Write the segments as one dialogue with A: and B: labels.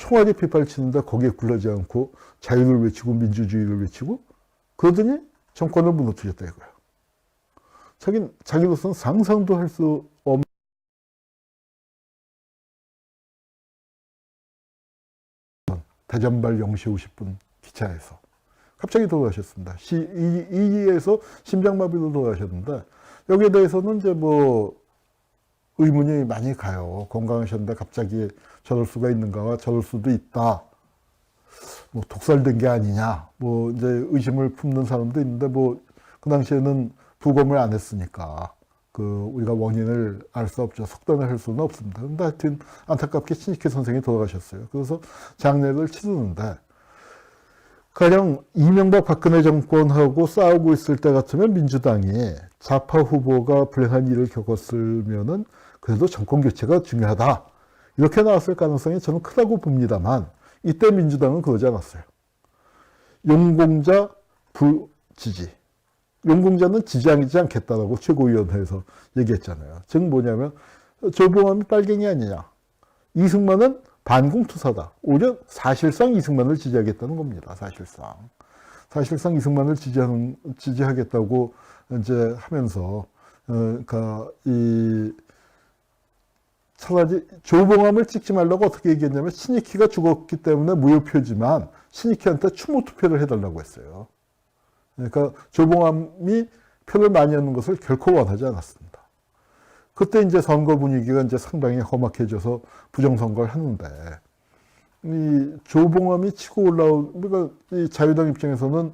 A: 총알이 빗발치는데 거기에 굴하지 않고 자유를 외치고 민주주의를 외치고 그러더니 정권을 무너뜨렸다 이거예요. 자기로서는 상상도 할 수 없는 대전발 0시 50분 기차에서 갑자기 돌아가셨습니다. 이에서 심장마비로 돌아가셨는데 여기에 대해서는 이제 뭐 의문이 많이 가요. 건강하셨는데 갑자기 저럴 수가 있는가와 저럴 수도 있다. 뭐 독살된 게 아니냐. 뭐 이제 의심을 품는 사람도 있는데 뭐 그 당시에는 부검을 안 했으니까 그 우리가 원인을 알 수 없죠. 속단을 할 수는 없습니다. 근데 하여튼 안타깝게 신익희 선생이 돌아가셨어요. 그래서 장례를 치르는데 가령 이명박 박근혜 정권하고 싸우고 있을 때 같으면 민주당이 좌파 후보가 불행한 일을 겪었으면은 그래도 정권 교체가 중요하다. 이렇게 나왔을 가능성이 저는 크다고 봅니다만 이때 민주당은 그러지 않았어요. 용공자 불지지. 용공자는 지지하지 않겠다라고 최고위원회에서 얘기했잖아요. 즉 뭐냐면 조봉암이 빨갱이 아니냐. 이승만은 반공투사다. 오히려 사실상 이승만을 지지하겠다는 겁니다. 사실상 이승만을 지지하겠다고 이제 하면서 그러니까 차라리 조봉암을 찍지 말라고 어떻게 얘기했냐면 신익희가 죽었기 때문에 무효표지만 신익희한테 추모 투표를 해달라고 했어요. 그러니까 조봉암이 표를 많이 얻는 것을 결코 원하지 않았습니다. 그때 이제 선거 분위기가 이제 상당히 험악해져서 부정선거를 하는데, 이 조봉암이 치고 그러니까 이 자유당 입장에서는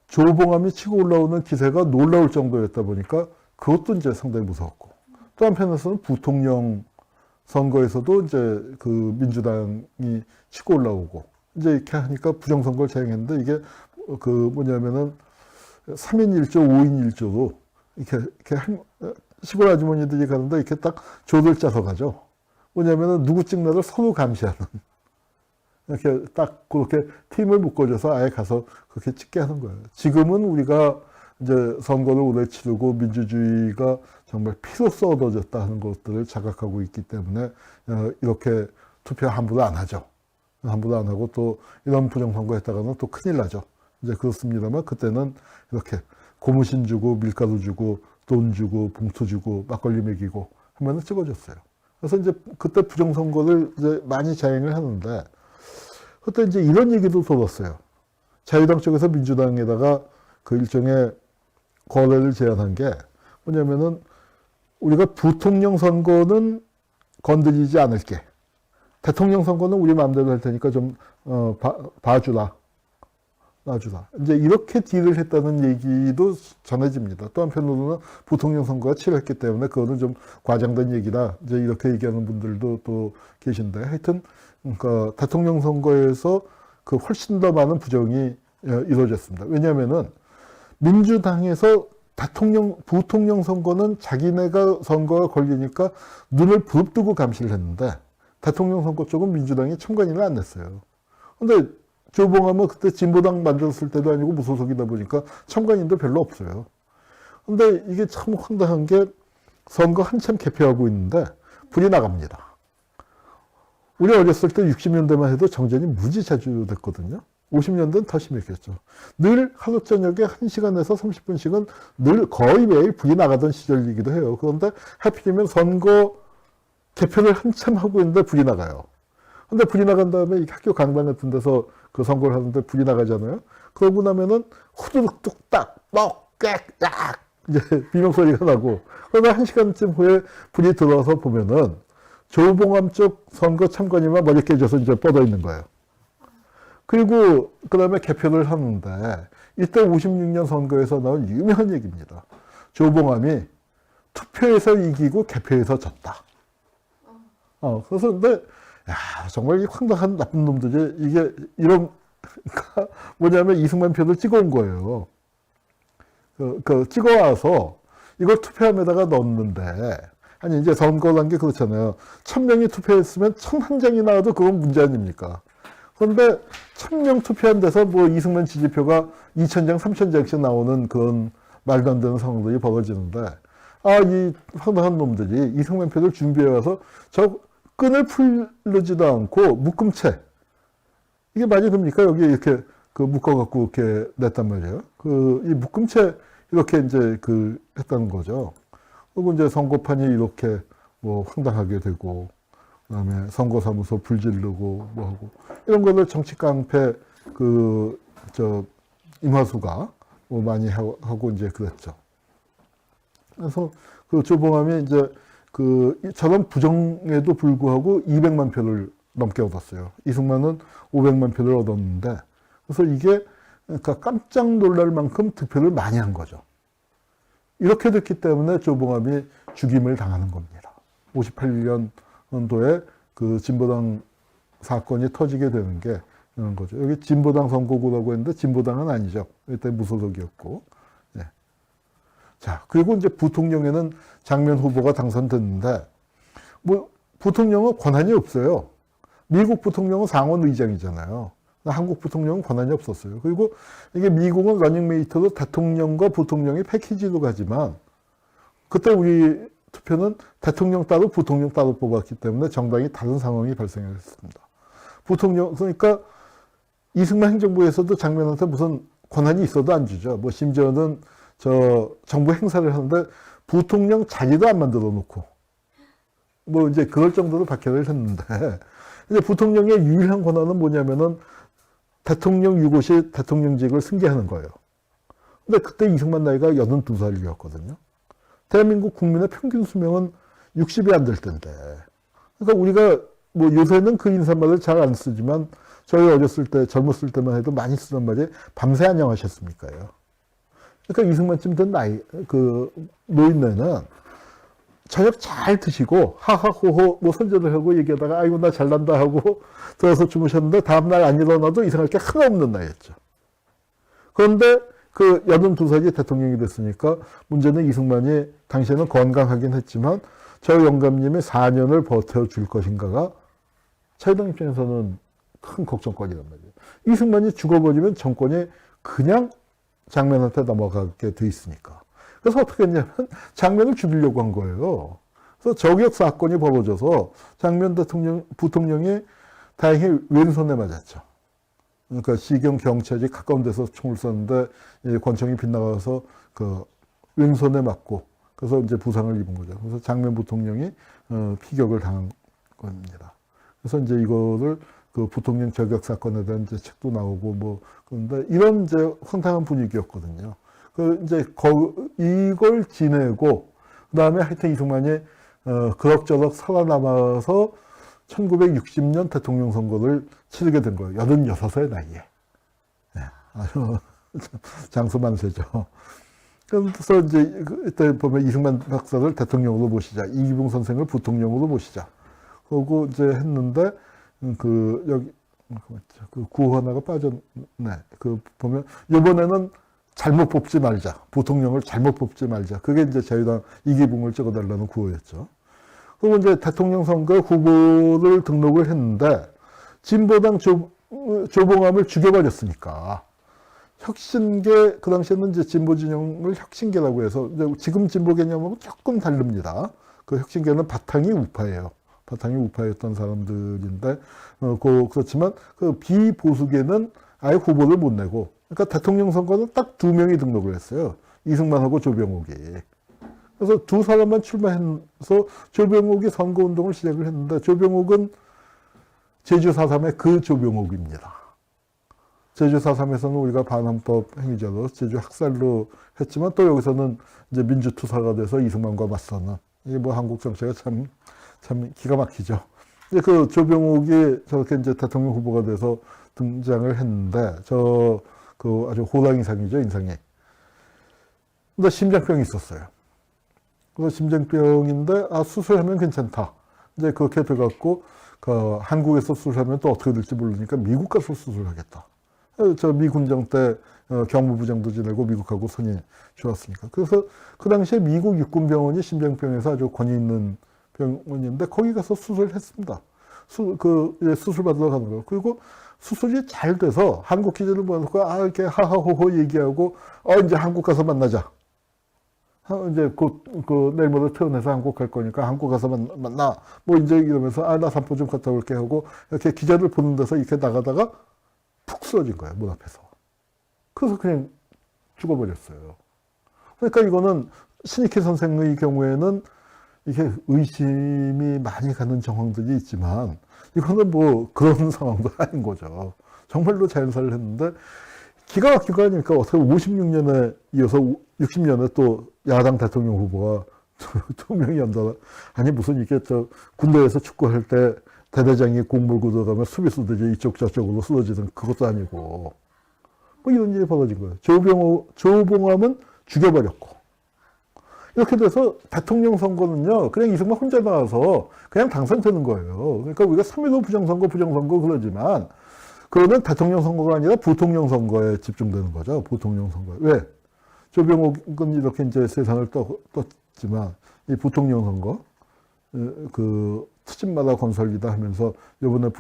A: 조봉암이 치고 올라오는 기세가 놀라울 정도였다 보니까 그것도 이제 상당히 무서웠고, 또 한편에서는 부통령 선거에서도 이제 그 민주당이 치고 올라오고, 이제 이렇게 하니까 부정선거를 자행했는데 이게 그 뭐냐면은 3인 1조, 5인 1조로 이렇게 시골 아주머니들이 가는데 이렇게 딱 조를 짜서 가죠. 뭐냐면은 누구 찍나를 서로 감시하는. 이렇게 딱 그렇게 팀을 묶어줘서 아예 가서 그렇게 찍게 하는 거예요. 지금은 우리가 이제 선거를 오래 치르고 민주주의가 정말 피로써 얻어졌다 하는 것들을 자각하고 있기 때문에 이렇게 투표 함부로 안 하죠. 함부로 안 하고 또 이런 부정선거 했다가는 또 큰일 나죠. 이제 그렇습니다만 그때는 이렇게 고무신 주고 밀가루 주고 돈 주고 봉투 주고 막걸리 먹이고 하면은 찍어줬어요. 그래서 이제 그때 부정선거를 이제 많이 자행을 하는데 그때 이제 이런 얘기도 들었어요. 자유당 쪽에서 민주당에다가 그 일종의 거래를 제안한 게 뭐냐면은 우리가 부통령 선거는 건드리지 않을게. 대통령 선거는 우리 마음대로 할 테니까 좀 봐주라. 놔주라. 이제 이렇게 딜을 했다는 얘기도 전해집니다. 또 한편으로는 부통령 선거가 치렀기 때문에 그거는 좀 과장된 얘기다. 이제 이렇게 얘기하는 분들도 또 계신데 하여튼 그러니까 대통령 선거에서 그 훨씬 더 많은 부정이 이루어졌습니다. 왜냐하면은 민주당에서 부통령 선거는 자기네가 선거가 걸리니까 눈을 부릅뜨고 감시를 했는데 대통령 선거 쪽은 민주당이 참관인을 안 냈어요. 근데 조봉암은 그때 진보당 만들었을 때도 아니고 무소속이다 보니까 참관인도 별로 없어요. 근데 이게 참 황당한 게 선거 한참 개표하고 있는데 불이 나갑니다. 우리 어렸을 때 60년대만 해도 정전이 무지 자주 됐거든요. 50년대는 더 심했겠죠. 늘 하루 저녁에 1시간에서 30분씩은 늘 거의 매일 불이 나가던 시절이기도 해요. 그런데 하필이면 선거 개표를 한참 하고 있는데 불이 나가요. 근데 불이 나간 다음에 학교 강당 같은 데서 그 선거를 하는데 불이 나가잖아요. 그러고 나면은 후두둑 뚝딱 뻑꽥딱 이제 비명소리가 나고 그러다 1시간쯤 후에 불이 들어와서 보면은 조봉암 쪽 선거 참관인만 머리 깨져서 이제 뻗어 있는 거예요. 그리고 그 다음에 개표를 하는데 이때 56년 선거에서 나온 유명한 얘기입니다. 조봉암이 투표에서 이기고 개표에서 졌다. 그래서 근데 야, 정말 이 황당한 나쁜 놈들이 이게 이런 뭐냐면 이승만 표를 찍어온 거예요. 찍어와서 이걸 투표함에다가 넣었는데 아니 이제 선거란 게 그렇잖아요. 1000명이 투표했으면 1001장이 나와도 그건 문제 아닙니까? 그런데 1000명 투표한 데서 뭐 이승만 지지표가 2000장, 3000장씩 나오는 그런 말도 안 되는 상황들이 벌어지는데 이 황당한 놈들이 이승만 표를 준비해 와서 끈을 풀르지도 않고 묶음채. 이게 말이 됩니까? 여기 이렇게 그 묶어갖고 이렇게 냈단 말이에요. 이 묶음채 이렇게 이제 했다는 거죠. 그리고 이제 선거판이 이렇게 뭐 황당하게 되고, 그 다음에 선거사무소 불지르고 뭐 하고, 이런 거를 정치 깡패 임화수가 뭐 많이 하고 이제 그랬죠. 그래서 조봉암이 이제 저런 부정에도 불구하고 200만 표를 넘게 얻었어요. 이승만은 500만 표를 얻었는데, 그래서 이게 그러니까 깜짝 놀랄 만큼 득표를 많이 한 거죠. 이렇게 됐기 때문에 조봉암이 죽임을 당하는 겁니다. 58년도에 진보당 사건이 터지게 되는 게 이런 거죠. 여기 진보당 선거구라고 했는데 진보당은 아니죠. 그때 무소속이었고. 네. 자, 그리고 이제 부통령에는 장면 후보가 당선됐는데, 뭐 부통령은 권한이 없어요. 미국 부통령은 상원 의장이잖아요. 한국 부통령은 권한이 없었어요. 그리고 이게 미국은 러닝메이트로 대통령과 부통령이 패키지로 가지만, 그때 우리 투표는 대통령 따로 부통령 따로 뽑았기 때문에 정당이 다른 상황이 발생했습니다. 부통령, 그러니까 이승만 행정부에서도 장면한테 무슨 권한이 있어도 안 주죠. 뭐 심지어는 정부 행사를 하는데 부통령 자리도 안 만들어 놓고, 뭐 이제 그럴 정도로 박해를 했는데, 이제 부통령의 유일한 권한은 뭐냐면은 대통령 유고시 대통령직을 승계하는 거예요. 근데 그때 이승만 나이가 82살이었거든요. 대한민국 국민의 평균 수명은 60이 안 될 텐데. 그러니까 우리가 뭐 요새는 그 인사말을 잘 안 쓰지만 저희 어렸을 때, 젊었을 때만 해도 많이 쓰던 말이 밤새 안녕하셨습니까요. 그러니까 이승만쯤 된 노인네는 저녁 잘 드시고 하하호호 뭐 손절을 하고 얘기하다가 아이고 나 잘난다 하고 들어서 주무셨는데 다음날 안 일어나도 이상할 게 하나 없는 나이였죠. 그런데 82살이 대통령이 됐으니까 문제는 이승만이 당시에는 건강하긴 했지만 저 영감님이 4년을 버텨줄 것인가가 자유당 입장에서는 큰 걱정거리란 말이에요. 이승만이 죽어버리면 정권이 그냥 장면한테 넘어가게 돼 있으니까. 그래서 어떻게 했냐면 장면을 죽이려고 한 거예요. 그래서 저격 사건이 벌어져서 장면 부통령이 다행히 왼손에 맞았죠. 그러니까 시경 경찰이 가까운 데서 총을 쐈는데 권총이 빗나가서 왼손에 맞고 그래서 이제 부상을 입은 거죠. 그래서 장면 부통령이 피격을 당한 겁니다. 그래서 이제 이거를 부통령 저격 사건에 대한 이제 책도 나오고 뭐 그런데 이런 이제 황당한 분위기였거든요. 이제 이걸 지내고 그다음에 하여튼 이승만이 그럭저럭 살아남아서 1960년 대통령 선거를 치르게 된 거예요. 86의 나이에. 네, 아주 장수만세죠. 그래서 이제 이때 보면 이승만 박사를 대통령으로 모시자, 이기붕 선생을 부통령으로 모시자. 그러고 이제 했는데 여기 구호하나가 빠졌네. 보면 이번에는 잘못 뽑지 말자. 부통령을 잘못 뽑지 말자. 그게 이제 자유당 이기붕을 찍어달라는 구호였죠. 그리고 이제 대통령 선거 후보를 등록을 했는데, 진보당 조봉암을 죽여버렸으니까, 혁신계, 그 당시에는 이제 진보 진영을 혁신계라고 해서, 지금 진보 개념하고 조금 다릅니다. 혁신계는 바탕이 우파예요. 바탕이 우파였던 사람들인데, 그렇지만, 비보수계는 아예 후보를 못 내고, 그러니까 대통령 선거는 딱 2명이 등록을 했어요. 이승만하고 조병옥이. 그래서 두 사람만 출마해서 조병옥이 선거운동을 시작을 했는데 조병옥은 제주 4.3의 조병옥입니다. 제주 4.3에서는 우리가 반헌법 행위자로 제주 학살로 했지만 또 여기서는 이제 민주투사가 돼서 이승만과 맞서는 이게 뭐 한국 정치가 참 기가 막히죠. 근데 조병옥이 저렇게 이제 대통령 후보가 돼서 등장을 했는데 아주 호랑이상이죠, 인상이. 근데 심장병이 있었어요. 그래서 심장병인데, 수술하면 괜찮다. 이제 그렇게 돼갖고, 한국에서 수술하면 또 어떻게 될지 모르니까 미국 가서 수술하겠다. 저 미군정 때 경무부장도 지내고 미국하고 선이 좋았으니까. 그래서 그 당시에 미국 육군병원이 심장병에서 아주 권위 있는 병원인데, 거기 가서 수술을 했습니다. 수술 받으러 가는 거예요. 그리고 수술이 잘 돼서 한국 기자를 모아놓고 이렇게 하하호호 얘기하고 이제 한국 가서 만나자. 이제 곧, 내일 모레 퇴원해서 한국 갈 거니까 한국 가서 만나. 뭐 이제 이러면서, 나 산보 좀 갔다 올게 하고, 이렇게 기자들 보는 데서 이렇게 나가다가 푹 쓰러진 거예요, 문 앞에서. 그래서 그냥 죽어버렸어요. 그러니까 이거는 신익희 선생의 경우에는 이게 의심이 많이 가는 정황들이 있지만, 이거는 뭐 그런 상황도 아닌 거죠. 정말로 자연사를 했는데, 기가 막힌 거 아닙니까? 어떻게 56년에 이어서 60년에 또 야당 대통령 후보가 두 명이 연달아. 아니, 무슨 이게 군대에서 축구할 때 대대장이 공 몰고 들어가면 수비수들이 이쪽 저쪽으로 쓰러지던 그것도 아니고. 뭐 이런 일이 벌어진 거예요. 조봉암은 죽여버렸고. 이렇게 돼서 대통령 선거는요, 그냥 이승만 혼자 나와서 그냥 당선되는 거예요. 그러니까 우리가 3.15 부정선거 그러지만, 그러면 대통령 선거가 아니라 부통령 선거에 집중되는 거죠. 부통령 선거에. 왜? 조병옥은 이렇게 이제 세상을 떴지만, 이 부통령 선거, 투집마다 건설이다 하면서, 요번에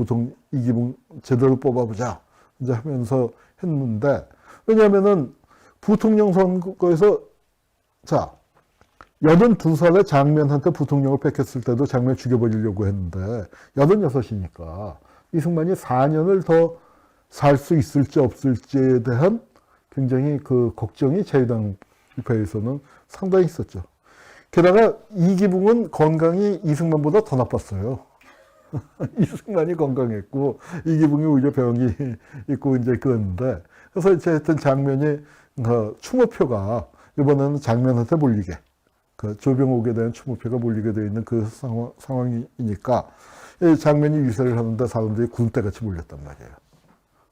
A: 이기붕 제대로 뽑아보자. 이제 하면서 했는데, 왜냐면은, 부통령 선거에서, 자, 82살에 장면한테 부통령을 뺏겼을 때도 장면 죽여버리려고 했는데, 86이니까, 이승만이 4년을 더 살 수 있을지 없을지에 대한 굉장히 그 걱정이 자유당 입회에서는 상당히 있었죠. 게다가 이기붕은 건강이 이승만보다 더 나빴어요. 이승만이 건강했고, 이기붕이 오히려 병이 있고, 이제 그랬는데, 그래서 이제 하여튼 장면이, 추모표가 이번에는 장면한테 몰리게, 조병옥에 대한 추모표가 몰리게 되어 있는 그 상황이니까, 이 장면이 유세를 하는데 사람들이 군대같이 몰렸단 말이에요.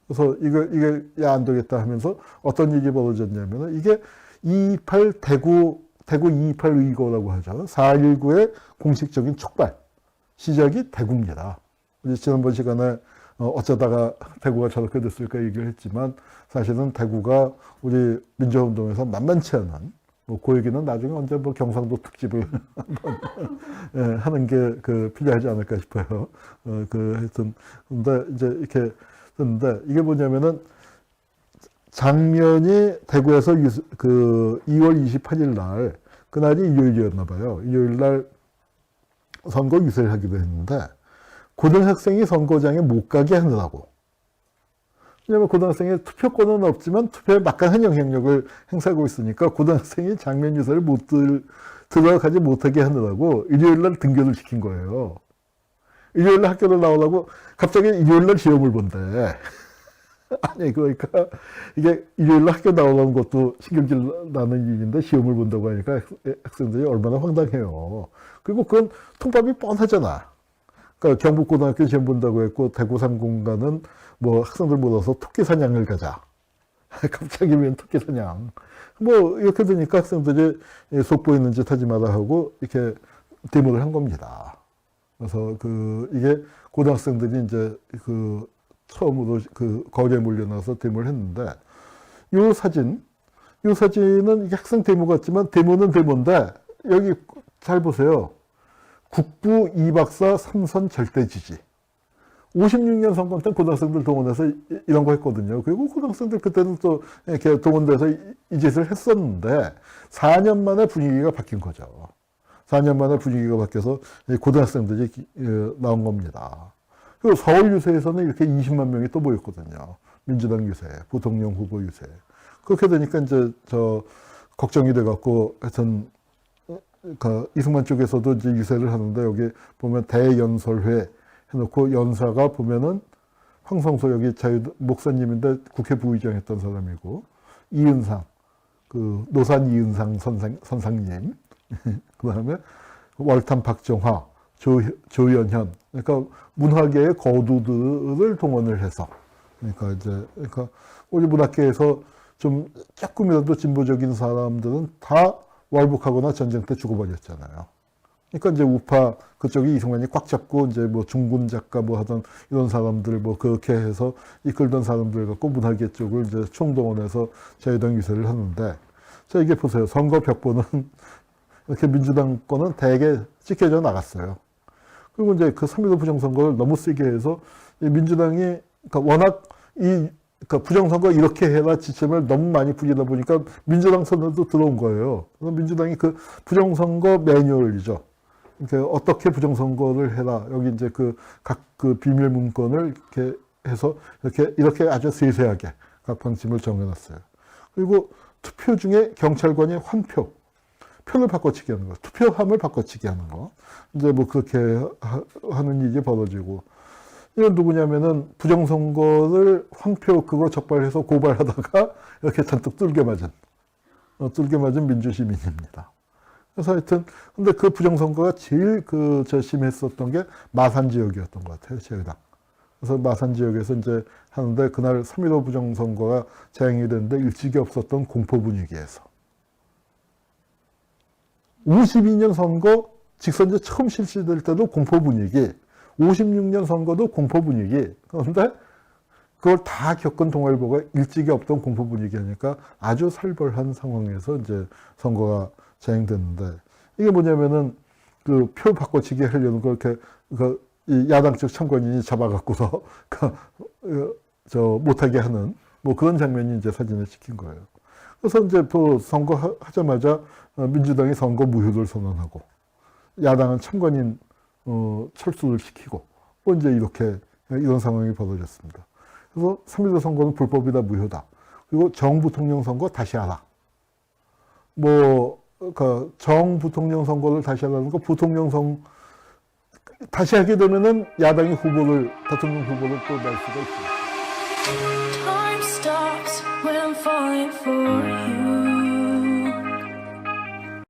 A: 그래서 이게 안 되겠다 하면서 어떤 일이 벌어졌냐면은 이게 2.28 대구 2.28 의거라고 하죠. 4.19의 공식적인 촉발. 시작이 대구입니다. 지난번 시간에 어쩌다가 대구가 저렇게 됐을까 얘기를 했지만 사실은 대구가 우리 민주화운동에서 만만치 않은 그 얘기는 나중에 언제 경상도 특집을 한번 하는 게 필요하지 않을까 싶어요. 하여튼 근데 이제 이렇게 했는데 이게 뭐냐면은 장면이 대구에서 2월 28일 날 그날이 일요일이었나 봐요. 일요일 날 선거 유세를 하기도 했는데 고등학생이 선거장에 못 가게 하느라고. 왜냐하면 고등학생이 투표권은 없지만 투표에 막강한 영향력을 행사하고 있으니까 고등학생이 장면 유세를 들어가지 못하게 하느라고 일요일날 등교를 시킨 거예요. 일요일날 학교를 나오려고 갑자기 일요일날 시험을 본대. 아니 그러니까 이게 일요일날 학교 나오는 것도 신경질 나는 일인데 시험을 본다고 하니까 학생들이 얼마나 황당해요. 그리고 그건 통밥이 뻔하잖아. 그러니까 경북고등학교 시험 본다고 했고 대구 상공가는 뭐 학생들 모아서 토끼 사냥을 가자. 갑자기 웬 토끼 사냥. 뭐 이렇게 되니까 학생들이 속보이는 짓 하지 마라 하고 이렇게 데모를 한 겁니다. 그래서 이게 고등학생들이 이제 처음으로 거리에 몰려나서 데모를 했는데 이 사진은 이게 학생 데모 같지만 데모는 데모인데 여기 잘 보세요. 국부 2박사 3선 절대 지지. 56년 선거 때 고등학생들 동원해서 이런 거 했거든요. 그리고 고등학생들 그때는 또 이렇게 동원돼서 이 짓을 했었는데 4년 만에 분위기가 바뀐 거죠. 4년 만에 분위기가 바뀌어서 고등학생들이 나온 겁니다. 그리고 서울 유세에서는 이렇게 20만 명이 또 모였거든요. 민주당 유세, 부통령 후보 유세. 그렇게 되니까 이제 걱정이 돼갖고 하여튼 이승만 쪽에서도 이제 유세를 하는데 여기 보면 대연설회 해놓고 연사가 보면은 황성소 여기 목사님인데 국회 부의장 했던 사람이고 이은상 노산 이은상 선상님 그 다음에 월탐 박정화 조연현 그러니까 문화계의 거두들을 동원을 해서 그러니까 우리 문학계에서 좀 조금이라도 진보적인 사람들은 다 월북하거나 전쟁 때 죽어버렸잖아요. 그러니까 이제 우파 그쪽이 이승만이 꽉 잡고 이제 뭐 중군 작가 뭐 하던 이런 사람들 뭐 그렇게 해서 이끌던 사람들 갖고 문화계 쪽을 이제 총동원해서 자유당 유세를 하는데 자 이게 보세요. 선거 벽보는 이렇게 민주당 거는 대개 찢겨져 나갔어요. 그리고 이제 3.15 부정선거를 너무 세게 해서 민주당이 그러니까 워낙 이 그러니까 부정선거 이렇게 해라 지침을 너무 많이 뿌리다 보니까 민주당 손에도 들어온 거예요. 그래서 민주당이 그 부정선거 매뉴얼이죠. 그러니까 어떻게 부정선거를 해라. 여기 이제 각 비밀 문건을 이렇게 해서 이렇게 아주 세세하게 각 방침을 정해놨어요. 그리고 투표 중에 경찰관이 환표, 표를 바꿔치기 하는 거, 투표함을 바꿔치기 하는 거. 이제 뭐 그렇게 하는 일이 벌어지고. 이건 누구냐면은 부정선거를 황표 그거 적발해서 고발하다가 이렇게 잔뜩 뚫게 맞은 민주시민입니다. 그래서 하여튼, 근데 그 부정선거가 제일 심했었던 게 마산 지역이었던 것 같아요, 제당. 그래서 마산 지역에서 이제 하는데 그날 3.15 부정선거가 자행이 됐는데 일찍이 없었던 공포 분위기에서. 52년 선거 직선제 처음 실시될 때도 공포 분위기, 56년 선거도 공포 분위기. 그런데 그걸 다 겪은 동아일보가 일찍이 없던 공포 분위기 하니까 아주 살벌한 상황에서 이제 선거가 자행됐는데, 이게 뭐냐면은 그 표 바꿔치기 하려는 걸 이렇게 이 야당 쪽 참관인이 잡아갖고서 못하게 하는 뭐 그런 장면이 이제 사진에 찍힌 거예요. 그래서 이제 또 선거 하자마자 민주당이 선거 무효를 선언하고 야당은 참관인 철수를 시키고 뭐 이제 이런 상황이 벌어졌습니다. 그래서 3.15 선거는 불법이다, 무효다. 그리고 정부통령 선거 다시 하라. 정부통령 선거를 다시 하라는 거, 다시 하게 되면은 야당이 대통령 후보를 또 낼 수가 있습니다.
B: Time stops when I'm falling for you.